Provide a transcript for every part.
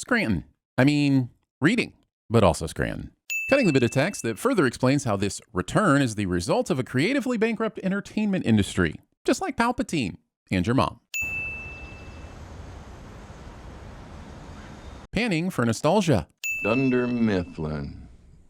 Scranton. Reading, but also Scranton. Cutting the bit of text that further explains how this return is the result of a creatively bankrupt entertainment industry, just like Palpatine and your mom. Panning for nostalgia. Dunder Mifflin.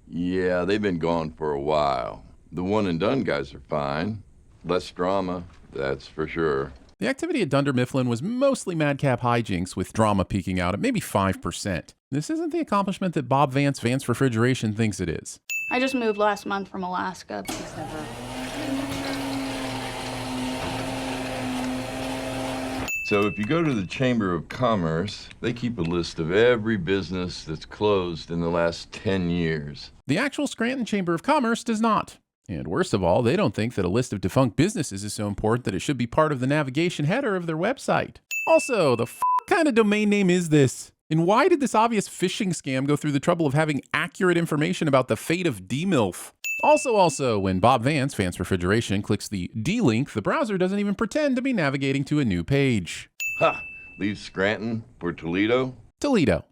Yeah, they've been gone for a while. The one and done guys are fine. Less drama, that's for sure. The activity at Dunder Mifflin was mostly madcap hijinks, with drama peaking out at maybe 5%. This isn't the accomplishment that Bob Vance Refrigeration thinks it is. I just moved last month from Alaska. So if you go to the Chamber of Commerce, they keep a list of every business that's closed in the last 10 years. The actual Scranton Chamber of Commerce does not. And worst of all, they don't think that a list of defunct businesses is so important that it should be part of the navigation header of their website. Also, the kind of domain name is this? And why did this obvious phishing scam go through the trouble of having accurate information about the fate of DMILF? Also, when Bob Vance Refrigeration clicks the D link, the browser doesn't even pretend to be navigating to a new page. Ha! Leave Scranton for Toledo? Toledo.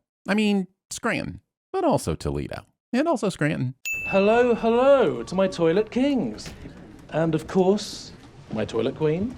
Scranton, but also Toledo. And also Scranton. Hello, hello to my toilet kings. And of course, my toilet queen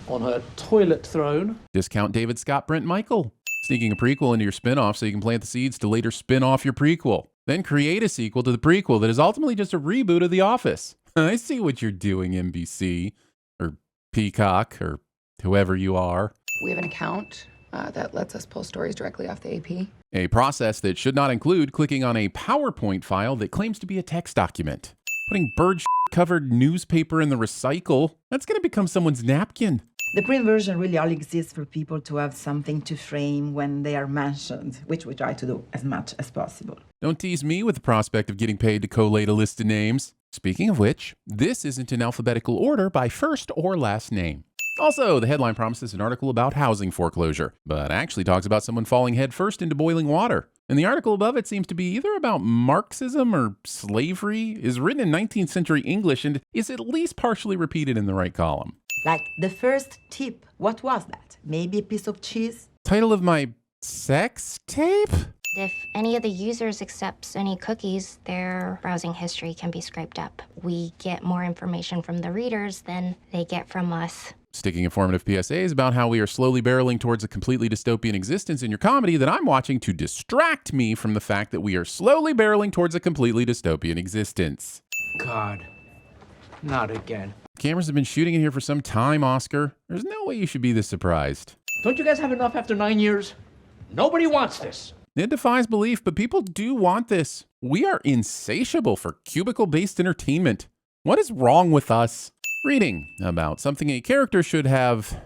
on her toilet throne. Discount David Scott Brent Michael. Sneaking a prequel into your spin-off so you can plant the seeds to later spin off your prequel. Then create a sequel to the prequel that is ultimately just a reboot of The Office. I see what you're doing, NBC, or Peacock, or whoever you are. We have an account that lets us pull stories directly off the AP. A process that should not include clicking on a PowerPoint file that claims to be a text document. Putting bird-covered newspaper in the recycle, that's going to become someone's napkin. The print version really all exists for people to have something to frame when they are mentioned, which we try to do as much as possible. Don't tease me with the prospect of getting paid to collate a list of names. Speaking of which, this isn't in alphabetical order by first or last name. Also, the headline promises an article about housing foreclosure, but actually talks about someone falling headfirst into boiling water. And the article above it seems to be either about Marxism or slavery, is written in 19th century English, and is at least partially repeated in the right column. Like the first tip, what was that? Maybe a piece of cheese? Title of my sex tape? If any of the users accepts any cookies, their browsing history can be scraped up. We get more information from the readers than they get from us. Sticking informative PSAs about how we are slowly barreling towards a completely dystopian existence in your comedy that I'm watching to distract me from the fact that we are slowly barreling towards a completely dystopian existence. God, not again. Cameras have been shooting in here for some time, Oscar. There's no way you should be this surprised. Don't you guys have enough after 9 years? Nobody wants this. It defies belief, but people do want this. We are insatiable for cubicle-based entertainment. What is wrong with us? Reading about something a character should have,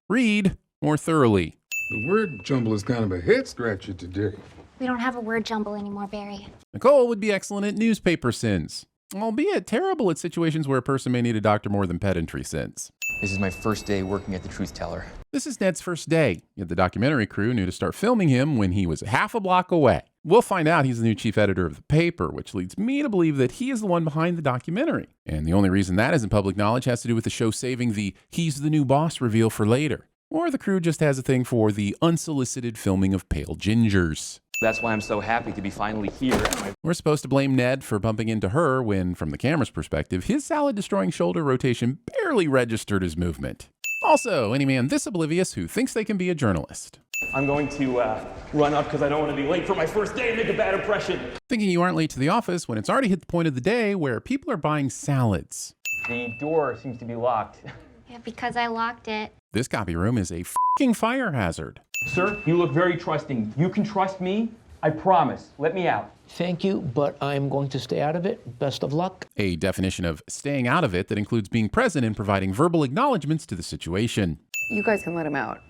read more thoroughly. The word jumble is kind of a head scratcher today. We don't have a word jumble anymore, Barry. Nicole would be excellent at newspaper sins, albeit terrible at situations where a person may need a doctor more than pedantry sins. This is my first day working at the Truth Teller. This is Ned's first day, yet the documentary crew knew to start filming him when he was half a block away. We'll find out he's the new chief editor of the paper, which leads me to believe that he is the one behind the documentary. And the only reason that isn't public knowledge has to do with the show saving the he's the new boss reveal for later. Or the crew just has a thing for the unsolicited filming of pale gingers. That's why I'm so happy to be finally here. We're supposed to blame Ned for bumping into her when, from the camera's perspective, his salad-destroying shoulder rotation barely registered his movement. Also, any man this oblivious who thinks they can be a journalist. I'm going to run up because I don't want to be late for my first day and make a bad impression. Thinking you aren't late to the office when it's already hit the point of the day where people are buying salads. The door seems to be locked. Yeah, because I locked it. This copy room is a f***ing fire hazard. Sir, you look very trusting. You can trust me. I promise. Let me out. Thank you, but I'm going to stay out of it. Best of luck. A definition of staying out of it that includes being present and providing verbal acknowledgments to the situation. You guys can let him out.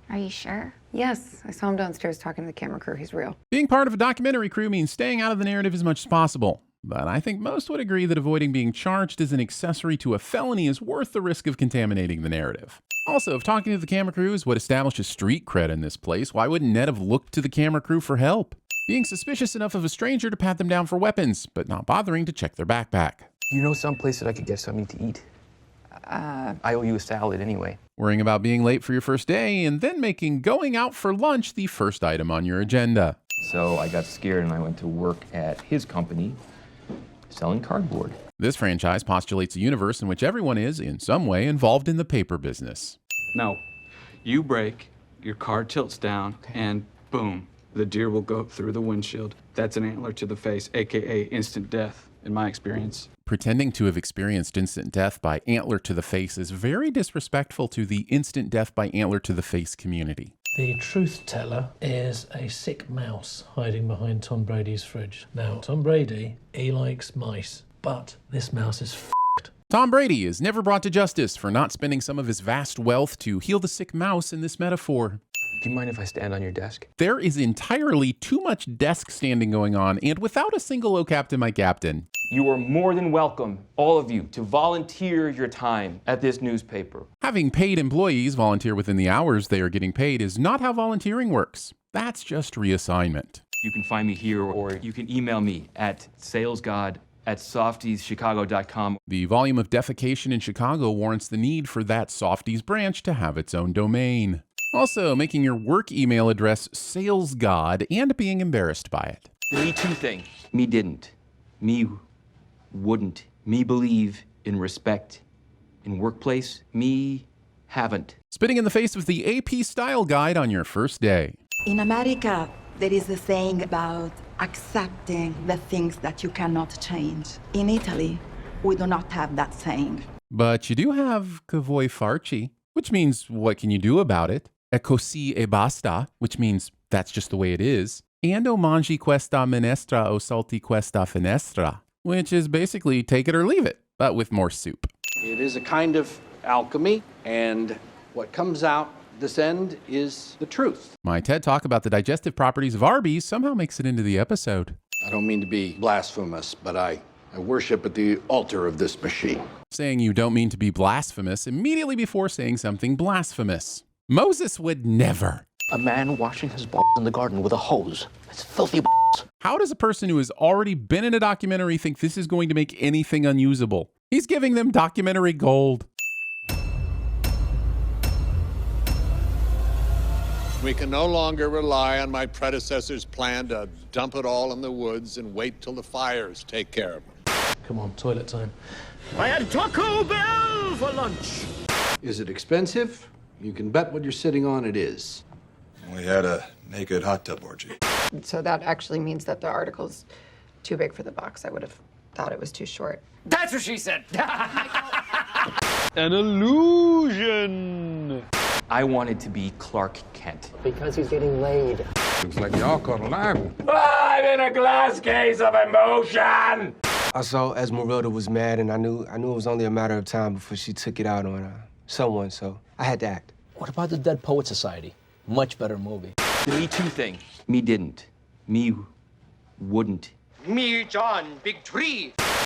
Are you sure? Yes, I saw him downstairs talking to the camera crew. He's real. Being part of a documentary crew means staying out of the narrative as much as possible. But I think most would agree that avoiding being charged as an accessory to a felony is worth the risk of contaminating the narrative. Also, if talking to the camera crew is what establishes street cred in this place, why wouldn't Ned have looked to the camera crew for help? Being suspicious enough of a stranger to pat them down for weapons, but not bothering to check their backpack. Do you know some place that I could get something to eat? I owe you a salad anyway. Worrying about being late for your first day and then making going out for lunch the first item on your agenda. So I got scared and I went to work at his company selling cardboard. This franchise postulates a universe in which everyone is, in some way, involved in the paper business. No. You brake, your car tilts down, and boom, the deer will go through the windshield. That's an antler to the face, aka instant death, in my experience. Pretending to have experienced instant death by antler to the face is very disrespectful to the instant death by antler to the face community. The truth teller is a sick mouse hiding behind Tom Brady's fridge. Now, Tom Brady, he likes mice, but this mouse is f***ed. Tom Brady is never brought to justice for not spending some of his vast wealth to heal the sick mouse in this metaphor. Do you mind if I stand on your desk? There is entirely too much desk standing going on, and without a single "Oh Captain, my Captain." You are more than welcome, all of you, to volunteer your time at this newspaper. Having paid employees volunteer within the hours they are getting paid is not how volunteering works. That's just reassignment. You can find me here, or you can email me at salesgod@softieschicago.com. The volume of defecation in Chicago warrants the need for that Softies branch to have its own domain. Also, making your work email address salesgod and being embarrassed by it. The Me Too thing. Me didn't. Me wouldn't. Me believe in respect. In workplace, me haven't. Spitting in the face of the AP style guide on your first day. In America, there is a saying about accepting the things that you cannot change. In Italy, we do not have that saying. But you do have che vuoi farci, which means what can you do about it? E così e basta, which means that's just the way it is. And o mangi questa minestra o salti questa finestra, which is basically take it or leave it, but with more soup. It is a kind of alchemy, and what comes out this end is the truth. My TED Talk about the digestive properties of Arby's somehow makes it into the episode. I don't mean to be blasphemous, but I worship at the altar of this machine. Saying you don't mean to be blasphemous immediately before saying something blasphemous. Moses would never. A man washing his balls in the garden with a hose. It's filthy balls. How does a person who has already been in a documentary think this is going to make anything unusable? He's giving them documentary gold. We can no longer rely on my predecessor's plan to dump it all in the woods and wait till the fires take care of it. Come on, toilet time. I had Taco Bell for lunch. Is it expensive? You can bet what you're sitting on it is. We had a naked hot tub orgy. So that actually means that the article's too big for the box. I would have thought it was too short. That's what she said. An illusion. I wanted to be Clark Kent. Because he's getting laid. Looks like y'all caught a live one. I'm in a glass case of emotion. I saw Esmeralda was mad, and I knew it was only a matter of time before she took it out on someone, so I had to act. What about the Dead Poet Society? Much better movie. The Me Too thing. Me didn't. Me wouldn't. Me, John, big tree.